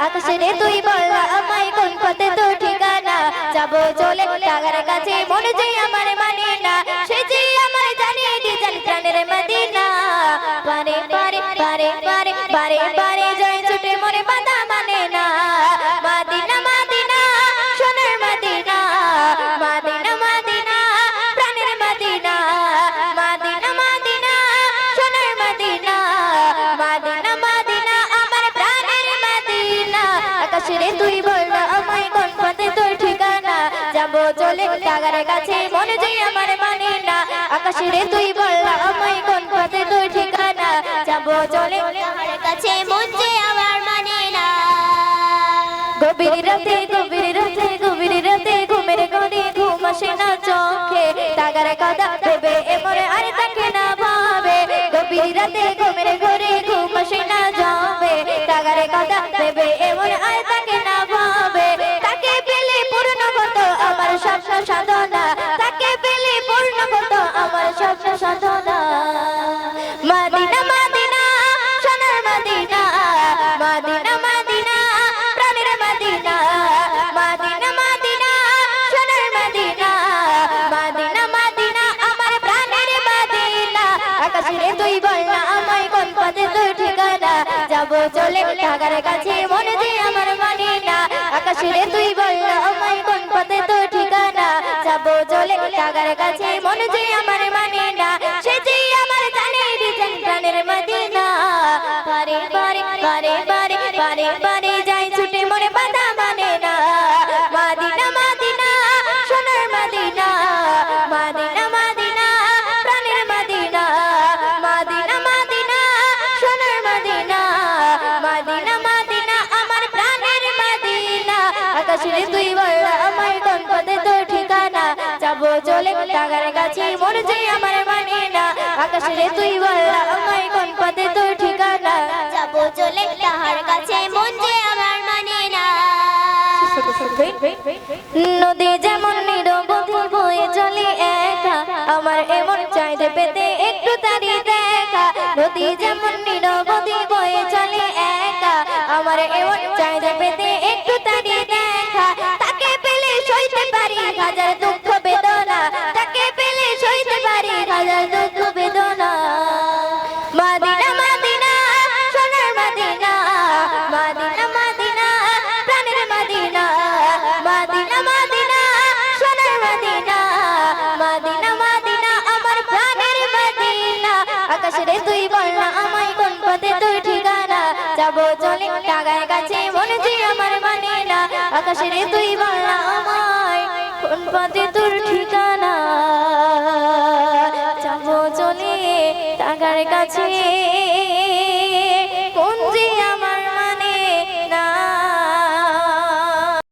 আকাশে রে তুই বল না আমায় কোন পথে তোর ঠিকানা যাবো চলে টাকার কাছে মন যে আমার মানে না সে যে আমার জানিয়ে দিয়েছেন প্রাণের মদিনা পারে পারে পারে পারে পারে পারে যায় ছুটে মনে বাধা মানে না মদিনা মদিনা সোনার মদিনা মদিনা মদিনা প্রাণের মদিনা মদিনা মদিনা সোনার মদিনা মদিনা মদিনা আমার প্রাণের মদিনা আকাশে রে তুই বল না আমায় কোন পথে তোর ঠিকানা যাবো চলে টাকার কাছে মন যে আমার মানে না আকাশে রে তুই বল না আমায় কোন পথে তোর ঠিকানা যাবো চলে টাকার কাছে মন যে আমার মানে না গভীর রাতে ঘুমের ঘরে ঘুম আসে না চোখে টাকার কথা ভেবে এমরে আর তাকে না ভাবে গভীর রাতে ঘুমের ঘরে ঘুম আসে না যাবে টাকার কথা ভেবে এমরে আর তাকে না ভাবে তাকে পেলে পূর্ণ হতো আমার স্বপ্ন সাধনা তাকে পেলে পূর্ণ হতো আমার স্বপ্ন সাধনা মদিনা মদিনা সোনার মদিনা মদিনা মদিনা প্রাণের মদিনা মদিনা মদিনা সোনার মদিনা মদিনা মদিনা আমার প্রাণের মদিনা আকাশে রে তুই বল না আমায় কোন পথে তোর ঠিকানা যাবো চলে টাকার কাছে মন যে আমার মানে না আকাশে রে তুই বল না আমায় কোন পথে তোর ঠিকানা যাবো চলে টাকার কাছে মন যে আমার মানে না সে যে আমার জানিয়ে দিয়েছেন প্রাণের মদিনা পারে পারে পারে পারে পারে পারে যাই ছুটে মনে বাধা মানে না মদিনা মদিনা সোনার মদিনা মদিনা মদিনা প্রাণের মদিনা মদিনা মদিনা সোনার মদিনা মদিনা মদিনা আমার প্রাণের মদিনা আকাশে রে তুই বল না আমায় কোন পথে তোর ঠিকানা যাবো চলে টাকার কাছে মন যে আমার মানে না আকাশে রে তুই বল না আমায় কোন পথে তোর ঠিকানা যাবো চলে টাকার কাছে মন যে আমার মানে না নদী যেমন নিরবধি বয়ে চলে একা আমার এমন চাইতে পেতে একটু তারি দেখা নদী যেমন নিরবধি বয়ে চলে একা আমার এমন চাইতে পেতে একটু তারি দেখা তাকে পেলে সইতে পারি হাজার দুঃখ বেদনা তাকে পেলে সইতে পারি হাজার দুঃখ বেদনা মদিনা মদিনা সোনার মদিনা মদিনা মদিনা প্রাণের মদিনা মদিনা মদিনা সোনার মদিনা মদিনা মদিনা আমার প্রাণের মদিনা আকাশে রে তুই বল না আমায় কোন পথে তোর ঠিকানা যাবো চলে টাকার কাছে মন যে আমার মানে না আকাশে রে তুই বল না আমায় কোন পথে তোর ঠিকানা যাবো চলে টাকার কাছে